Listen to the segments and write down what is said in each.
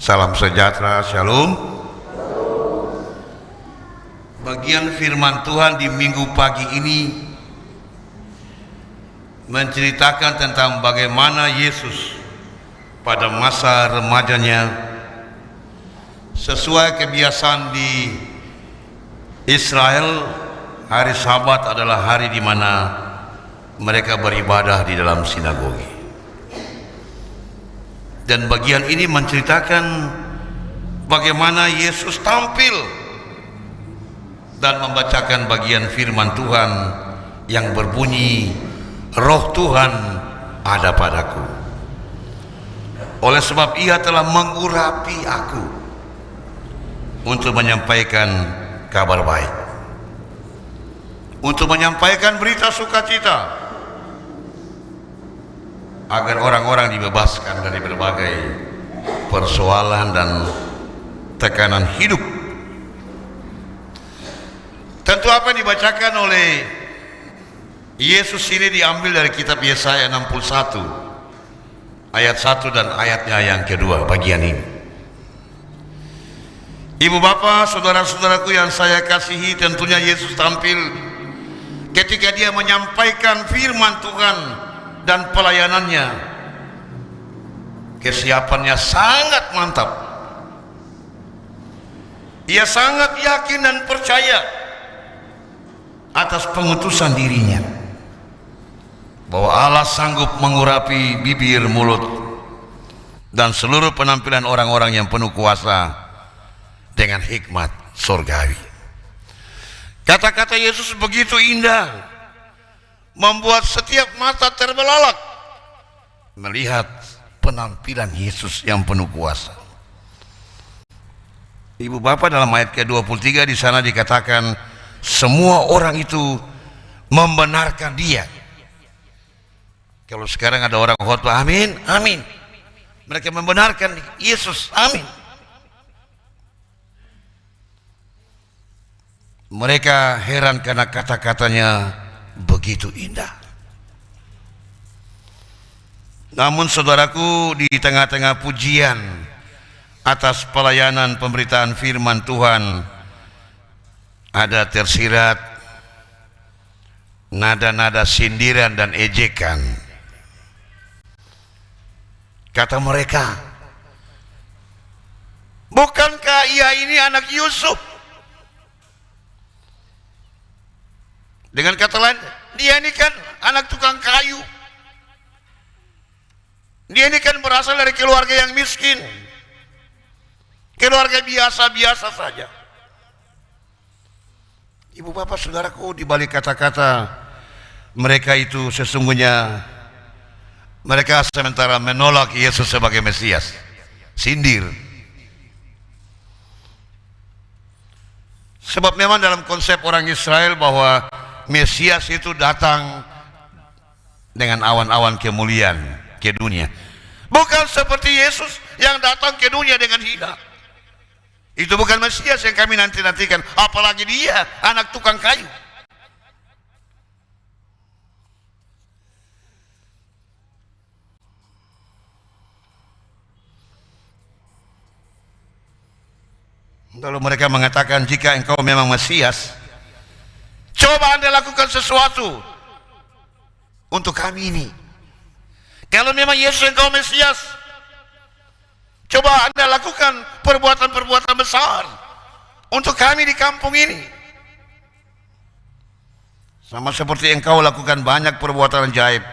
Salam sejahtera, shalom. Bagian firman Tuhan di minggu pagi ini menceritakan tentang bagaimana Yesus pada masa remajanya, sesuai kebiasaan di Israel, hari Sabat adalah hari di mana mereka beribadah di dalam sinagogi. Dan bagian ini menceritakan bagaimana Yesus tampil dan membacakan bagian firman Tuhan yang berbunyi, Roh Tuhan ada padaku, oleh sebab ia telah mengurapi aku untuk menyampaikan kabar baik, untuk menyampaikan berita sukacita, agar orang-orang dibebaskan dari berbagai persoalan dan tekanan hidup. Tentu apa yang dibacakan oleh Yesus ini diambil dari kitab Yesaya 61 ayat 1 dan ayatnya yang kedua, bagian ini. Ibu bapak, saudara-saudaraku yang saya kasihi, tentunya Yesus tampil ketika dia menyampaikan firman Tuhan dan pelayanannya. Kesiapannya sangat mantap. Ia sangat yakin dan percaya atas pengutusan dirinya, bahwa Allah sanggup mengurapi bibir, mulut, dan seluruh penampilan orang-orang yang penuh kuasa dengan hikmat surgawi. Kata-kata Yesus begitu indah, membuat setiap mata terbelalak melihat penampilan Yesus yang penuh kuasa. Ibu bapak, dalam ayat ke-23 di sana dikatakan semua orang itu membenarkan dia. Kalau sekarang ada orang khotbah, amin, amin, mereka membenarkan Yesus, amin. Mereka heran karena kata-katanya begitu indah. Namun saudaraku, di tengah-tengah pujian atas pelayanan pemberitaan firman Tuhan, ada tersirat nada-nada sindiran dan ejekan. Kata mereka, bukankah ia ini anak Yusuf? Dengan kata lain, dia ini kan anak tukang kayu. Dia ini kan berasal dari keluarga yang miskin, keluarga biasa-biasa saja. Ibu bapak saudaraku, di balik kata-kata mereka itu sesungguhnya mereka sementara menolak Yesus sebagai Mesias, sindir. Sebab memang dalam konsep orang Israel bahwa Mesias itu datang dengan awan-awan kemuliaan ke dunia, bukan seperti Yesus yang datang ke dunia dengan hina. Itu bukan Mesias yang kami nanti-nantikan, apalagi dia anak tukang kayu. Lalu mereka mengatakan, jika engkau memang Mesias, coba Anda lakukan sesuatu untuk kami ini. Kalau memang Yesus engkau Mesias, coba Anda lakukan perbuatan-perbuatan besar untuk kami di kampung ini. Sama seperti engkau lakukan banyak perbuatan ajaib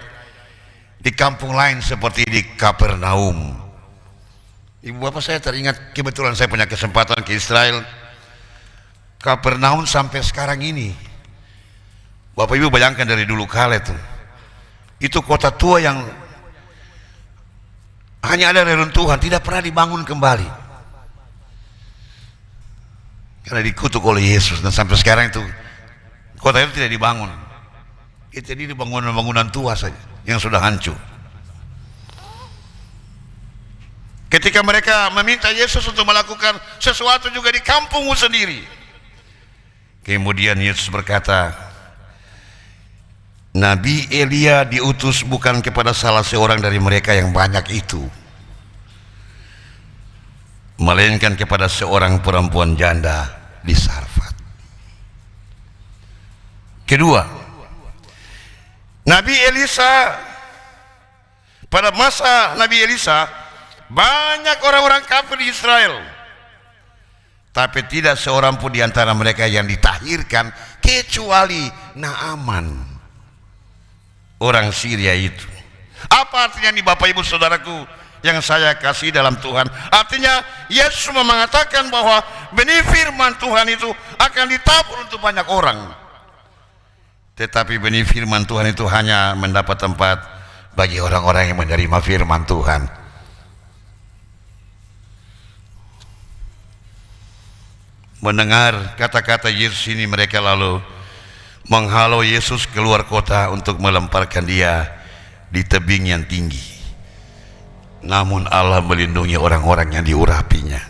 di kampung lain seperti di Kapernaum. Ibu bapak, saya teringat, kebetulan saya punya kesempatan ke Israel. Kapernaum sampai sekarang ini, Bapak Ibu bayangkan dari dulu kala itu kota tua yang hanya ada reruntuhan, tidak pernah dibangun kembali karena dikutuk oleh Yesus. Dan sampai sekarang itu kota itu tidak dibangun. Itu jadi bangunan-bangunan tua saja yang sudah hancur. Ketika mereka meminta Yesus untuk melakukan sesuatu juga di kampungmu sendiri, kemudian Yesus berkata, Nabi Elia diutus bukan kepada salah seorang dari mereka yang banyak itu, melainkan kepada seorang perempuan janda di Sarfat. Kedua, Nabi Elisa, pada masa Nabi Elisa banyak orang-orang kafir di Israel, tapi tidak seorang pun di antara mereka yang ditahirkan kecuali Naaman, orang Syria itu. Apa artinya ini Bapak Ibu Saudaraku yang saya kasih dalam Tuhan? Artinya Yesus mengatakan bahwa benih firman Tuhan itu akan ditabur untuk banyak orang, tetapi benih firman Tuhan itu hanya mendapat tempat bagi orang-orang yang menerima firman Tuhan. Mendengar kata-kata Yesus ini, mereka lalu menghalau Yesus keluar kota untuk melemparkan dia di tebing yang tinggi. Namun Allah melindungi orang-orang yang diurapinya.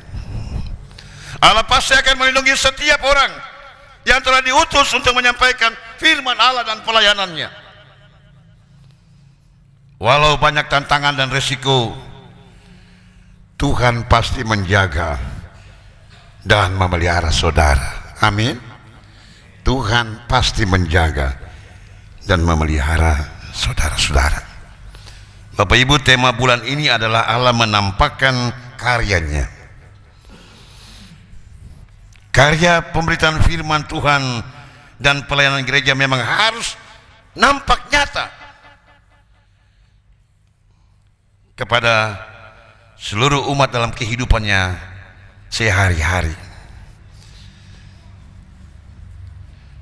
Allah pasti akan melindungi setiap orang yang telah diutus untuk menyampaikan firman Allah dan pelayanannya. Walau banyak tantangan dan resiko, Tuhan pasti menjaga dan memelihara saudara. Amin. Tuhan pasti menjaga dan memelihara saudara-saudara. Bapak Ibu, tema bulan ini adalah Allah menampakkan karyanya. Karya pemberitaan firman Tuhan dan pelayanan gereja memang harus nampak nyata kepada seluruh umat dalam kehidupannya sehari-hari.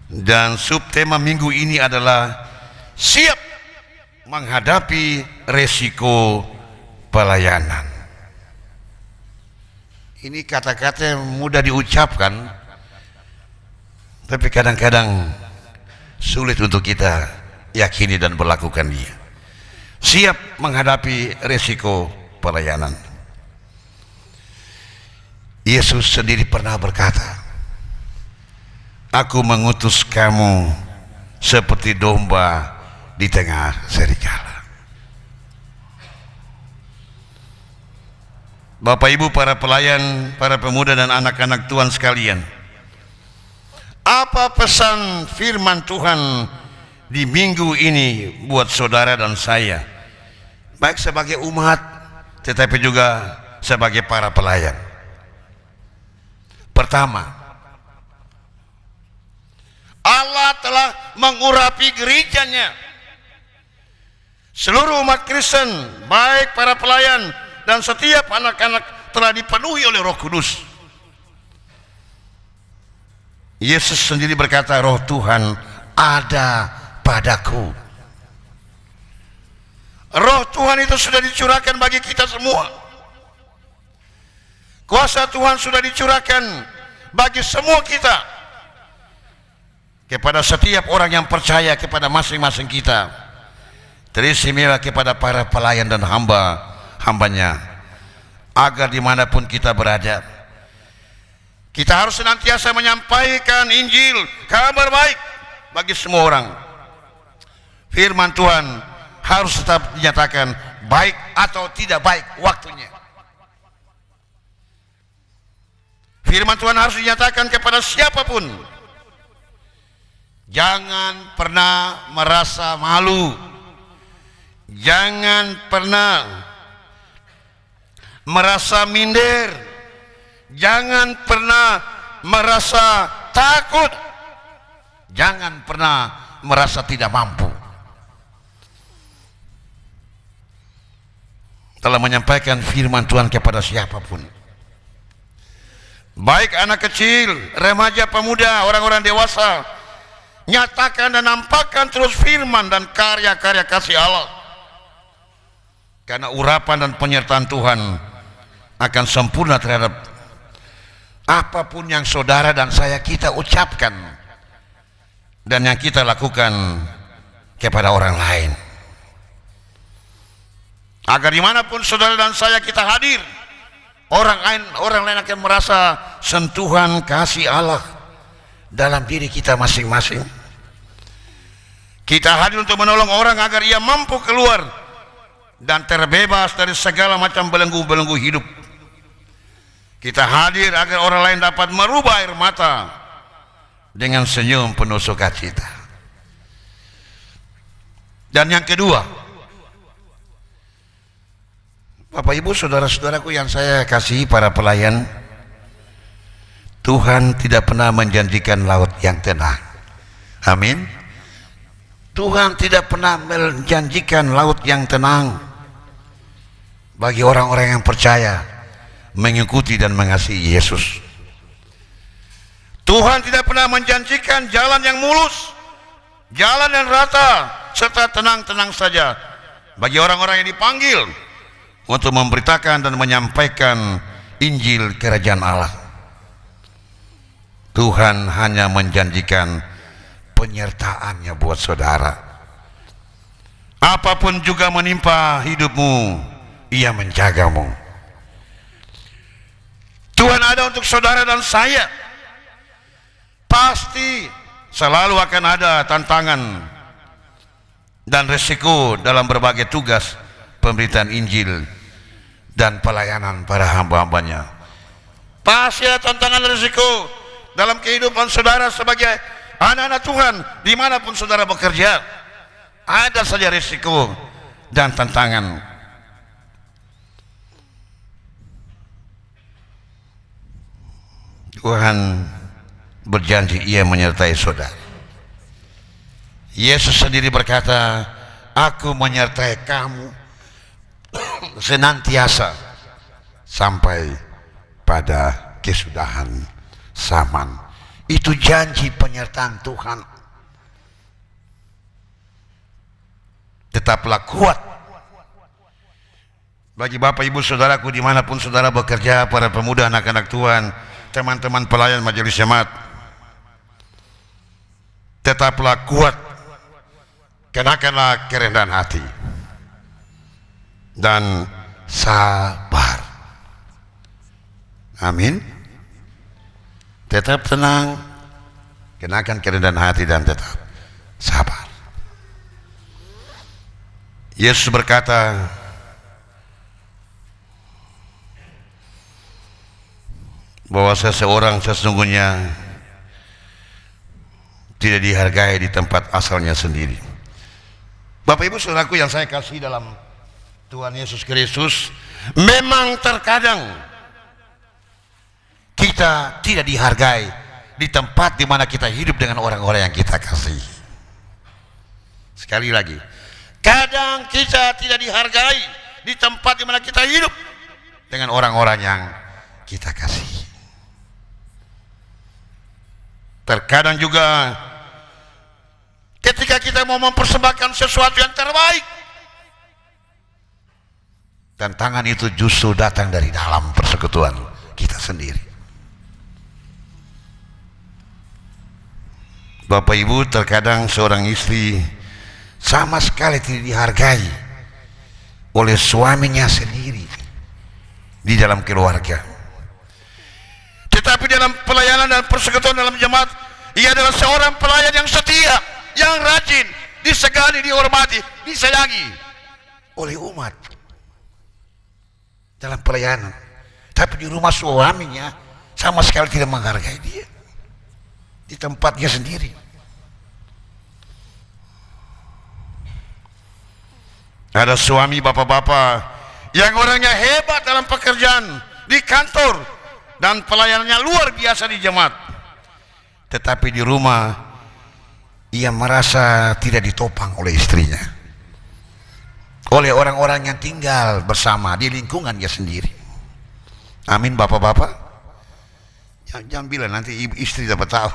Dan subtema minggu ini adalah siap menghadapi resiko pelayanan. Ini kata-kata yang mudah diucapkan, tapi kadang-kadang sulit untuk kita yakini dan berlakukan dia. Siap menghadapi resiko pelayanan. Yesus sendiri pernah berkata, "Aku mengutus kamu seperti domba di tengah serigala." Bapak Ibu, para pelayan, para pemuda dan anak-anak Tuhan sekalian, apa pesan firman Tuhan di minggu ini buat saudara dan saya, baik sebagai umat tetapi juga sebagai para pelayan? Pertama, Allah telah mengurapi gerejanya. Seluruh umat Kristen, baik para pelayan dan setiap anak-anak, telah dipenuhi oleh Roh Kudus. Yesus sendiri berkata, "Roh Tuhan ada padaku." Roh Tuhan itu sudah dicurahkan bagi kita semua. Kuasa Tuhan sudah dicurahkan bagi semua kita, kepada setiap orang yang percaya, kepada masing-masing kita, teristimewa kepada para pelayan dan hambanya, agar dimanapun kita berada, kita harus senantiasa menyampaikan Injil, kabar baik bagi semua orang. Firman Tuhan harus tetap dinyatakan baik atau tidak baik waktunya. Firman Tuhan harus dinyatakan kepada siapapun. Jangan pernah merasa malu, jangan pernah merasa minder, jangan pernah merasa takut, jangan pernah merasa tidak mampu dalam menyampaikan firman Tuhan kepada siapapun, baik anak kecil, remaja, pemuda, orang-orang dewasa. Nyatakan dan nampakkan terus firman dan karya-karya kasih Allah, karena urapan dan penyertaan Tuhan akan sempurna terhadap apapun yang saudara dan saya kita ucapkan dan yang kita lakukan kepada orang lain. Agar dimanapun saudara dan saya kita hadir, orang lain akan merasa sentuhan kasih Allah dalam diri kita masing-masing. Kita hadir untuk menolong orang agar ia mampu keluar dan terbebas dari segala macam belenggu-belenggu hidup. Kita hadir agar orang lain dapat merubah air mata dengan senyum penuh sukacita. Dan yang kedua, Bapak Ibu saudara-saudaraku yang saya kasihi para pelayan, Tuhan tidak pernah menjanjikan laut yang tenang. Amin. Tuhan tidak pernah menjanjikan laut yang tenang bagi orang-orang yang percaya, mengikuti dan mengasihi Yesus. Tuhan tidak pernah menjanjikan jalan yang mulus, jalan yang rata, serta tenang-tenang saja bagi orang-orang yang dipanggil untuk memberitakan dan menyampaikan Injil Kerajaan Allah. Tuhan hanya menjanjikan penyertaannya buat saudara. Apapun juga menimpa hidupmu, Ia menjagamu. Tuhan ada untuk saudara dan saya. Pasti selalu akan ada tantangan dan resiko dalam berbagai tugas pemberitaan Injil dan pelayanan para hamba-hambanya. Pasti ada tantangan dan resiko dalam kehidupan saudara sebagai anak-anak Tuhan. Dimanapun saudara bekerja, ada saja resiko dan tantangan. Tuhan berjanji Ia menyertai saudara. Yesus sendiri berkata, Aku menyertai kamu senantiasa sampai pada kesudahan zaman. Itu janji penyertaan Tuhan. Tetaplah kuat. Bagi Bapak Ibu saudaraku dimanapun saudara bekerja, para pemuda, anak-anak Tuhan, teman-teman pelayan majelis jemaat, tetaplah kuat, kenakanlah kerendahan hati dan sabar. Amin. Tetap tenang, kenakan kerendahan hati dan tetap sabar. Yesus berkata, bahwa seseorang sesungguhnya tidak dihargai di tempat asalnya sendiri. Bapak Ibu saudaraku yang saya kasih dalam Tuhan Yesus Kristus, memang terkadang kita tidak dihargai di tempat di mana kita hidup dengan orang-orang yang kita kasih. Sekali lagi, kadang kita tidak dihargai di tempat di mana kita hidup dengan orang-orang yang kita kasih. Terkadang juga ketika kita mau mempersembahkan sesuatu yang terbaik, tantangan itu justru datang dari dalam persekutuan kita sendiri. Bapak Ibu, terkadang seorang istri sama sekali tidak dihargai oleh suaminya sendiri di dalam keluarga. Tetapi dalam pelayanan dan persekutuan dalam jemaat, ia adalah seorang pelayan yang setia, yang rajin, disegani, dihormati, disayangi oleh umat dalam pelayanan. Tapi di rumah suaminya sama sekali tidak menghargai dia di tempatnya sendiri. Ada suami bapak-bapak yang orangnya hebat dalam pekerjaan di kantor dan pelayanannya luar biasa di jemaat, tetapi di rumah ia merasa tidak ditopang oleh istrinya, oleh orang-orang yang tinggal bersama di lingkungannya sendiri. Amin bapak-bapak. Jangan bilang nanti ibu istri dapat tahu.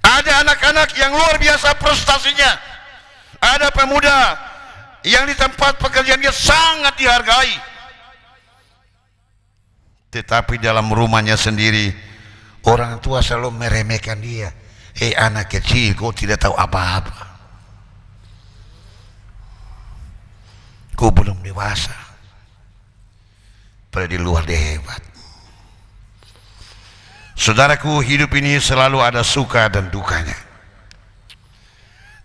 Ada anak-anak yang luar biasa prestasinya, ada pemuda yang di tempat pekerjaannya sangat dihargai, tetapi dalam rumahnya sendiri orang tua selalu meremehkan dia. Anak kecil, kau tidak tahu apa-apa, kau belum dewasa, pada di luar dia hebat. Saudaraku, hidup ini selalu ada suka dan dukanya.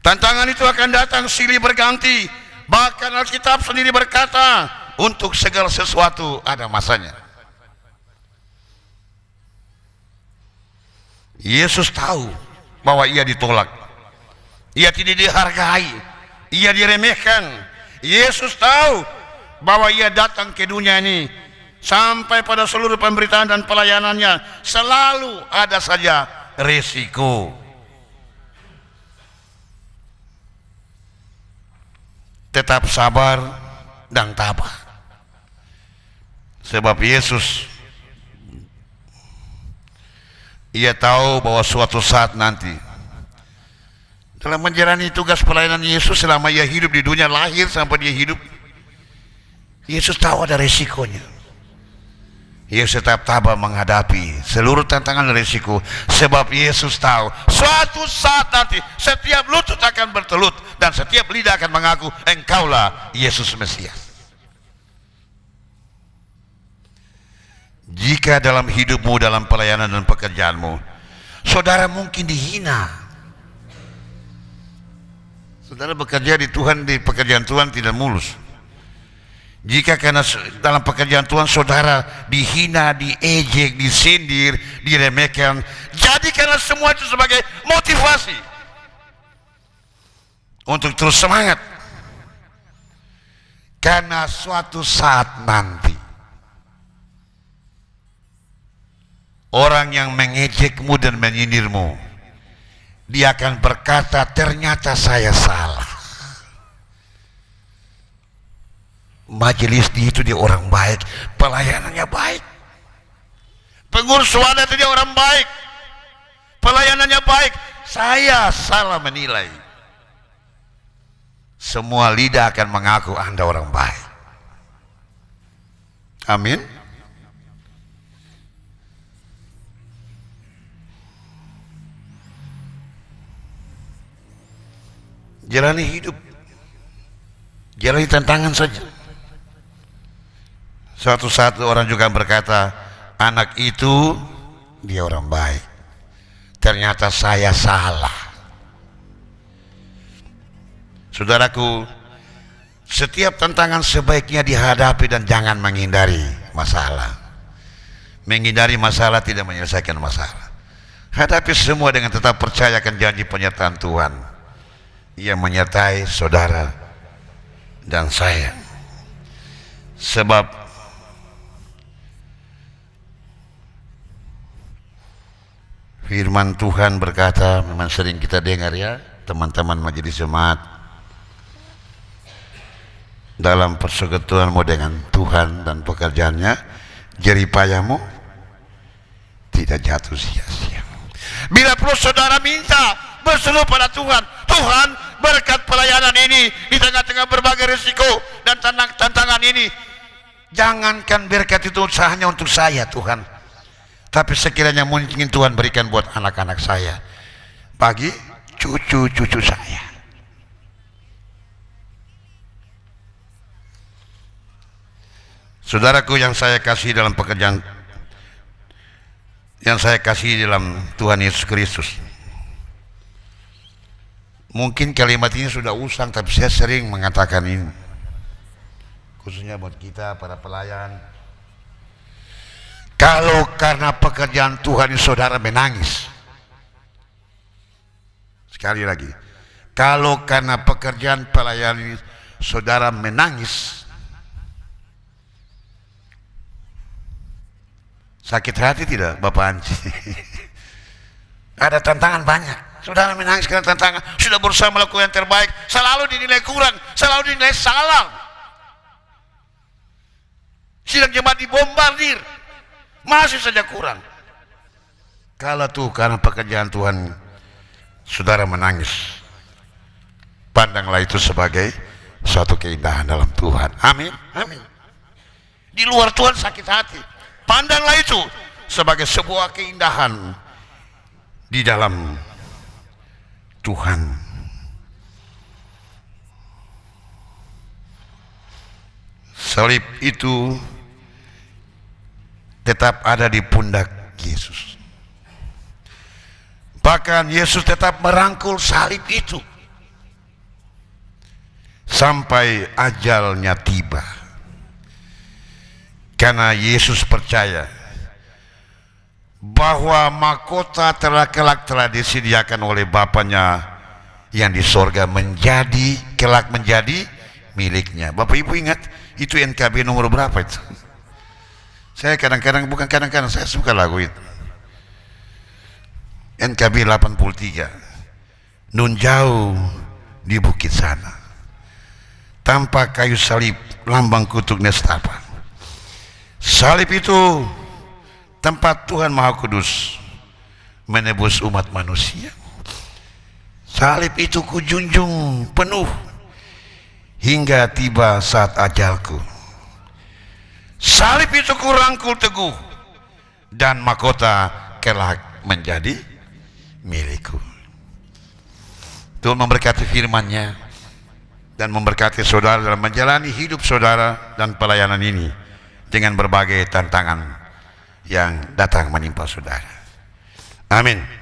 Tantangan itu akan datang silih berganti. Bahkan Alkitab sendiri berkata, untuk segala sesuatu ada masanya. Yesus tahu bahwa ia ditolak, ia tidak dihargai, ia diremehkan. Yesus tahu bahwa ia datang ke dunia ini, sampai pada seluruh pemberitaan dan pelayanannya selalu ada saja resiko. Tetap sabar dan tabah, sebab Yesus, ia tahu bahwa suatu saat nanti dalam menjalani tugas pelayanan Yesus selama ia hidup di dunia, lahir sampai dia hidup, Yesus tahu ada resikonya. Yesus tetap tabah menghadapi seluruh tantangan dan resiko, sebab Yesus tahu suatu saat nanti setiap lutut akan bertelut dan setiap lidah akan mengaku engkaulah Yesus Mesias. Jika dalam hidupmu, dalam pelayanan dan pekerjaanmu, saudara mungkin dihina, saudara bekerja di Tuhan, di pekerjaan Tuhan tidak mulus. Jika karena dalam pekerjaan Tuhan saudara dihina, diejek, disindir, diremehkan, jadikanlah semua itu sebagai motivasi untuk terus semangat, karena suatu saat nanti orang yang mengejekmu dan menyindirmu, dia akan berkata, ternyata saya salah. Majelis itu dia orang baik, pelayanannya baik, pengurus wadah itu dia orang baik, pelayanannya baik, saya salah menilai. Semua lidah akan mengaku Anda orang baik. Amin. Jalani hidup, jalani tantangan saja. Suatu saat orang juga berkata, anak itu dia orang baik, ternyata saya salah. Saudaraku, setiap tantangan sebaiknya dihadapi dan jangan menghindari masalah. Menghindari masalah tidak menyelesaikan masalah. Hadapi semua dengan tetap percayakan janji penyertaan Tuhan. Ia menyertai saudara dan saya. Sebab firman Tuhan berkata, memang sering kita dengar ya, teman-teman majelis jemaat, dalam persekutuanmu dengan Tuhan dan pekerjaannya, jeripayamu tidak jatuh sia-sia. Bila perlu saudara minta, berseru pada Tuhan, Tuhan berkat pelayanan ini di tengah-tengah berbagai risiko dan tantangan ini, jangankan berkat itu hanya untuk saya Tuhan, tapi sekiranya mungkin Tuhan berikan buat anak-anak saya, bagi cucu-cucu saya. Saudaraku yang saya kasih dalam pekerjaan, yang saya kasih dalam Tuhan Yesus Kristus, mungkin kalimat ini sudah usang, tapi saya sering mengatakan ini, khususnya buat kita para pelayan. Kalau karena pekerjaan Tuhan ini saudara menangis, sekali lagi, kalau karena pekerjaan pelayan ini saudara menangis, sakit hati tidak Bapak Anci? Ada tantangan banyak, saudara menangis karena tantangan, sudah berusaha melakukan yang terbaik, selalu dinilai kurang, selalu dinilai salah, sidang jemaat dibombardir, masih saja kurang. Kalau tuh karena pekerjaan Tuhan saudara menangis, pandanglah itu sebagai suatu keindahan dalam Tuhan. Amin, amin. Di luar Tuhan sakit hati, pandanglah itu sebagai sebuah keindahan di dalam Tuhan. Salib itu tetap ada di pundak Yesus. Bahkan Yesus tetap merangkul salib itu sampai ajalnya tiba. Karena Yesus percaya bahwa mahkota kelak telah disediakan oleh Bapaknya yang di sorga kelak menjadi miliknya. Bapak Ibu ingat itu NKB nomor berapa itu? Saya bukan kadang-kadang saya suka lagu itu. NKB 83. Nun jauh di bukit sana, tanpa kayu salib lambang kutuk nestapa. Salib itu tempat Tuhan Maha Kudus menebus umat manusia. Salib itu kujunjung penuh hingga tiba saat ajalku. Salib itu kurangkul teguh dan mahkota kelak menjadi milikku. Tuhan memberkati firman-Nya dan memberkati saudara dalam menjalani hidup saudara dan pelayanan ini dengan berbagai tantangan yang datang menimpa saudara. Amin.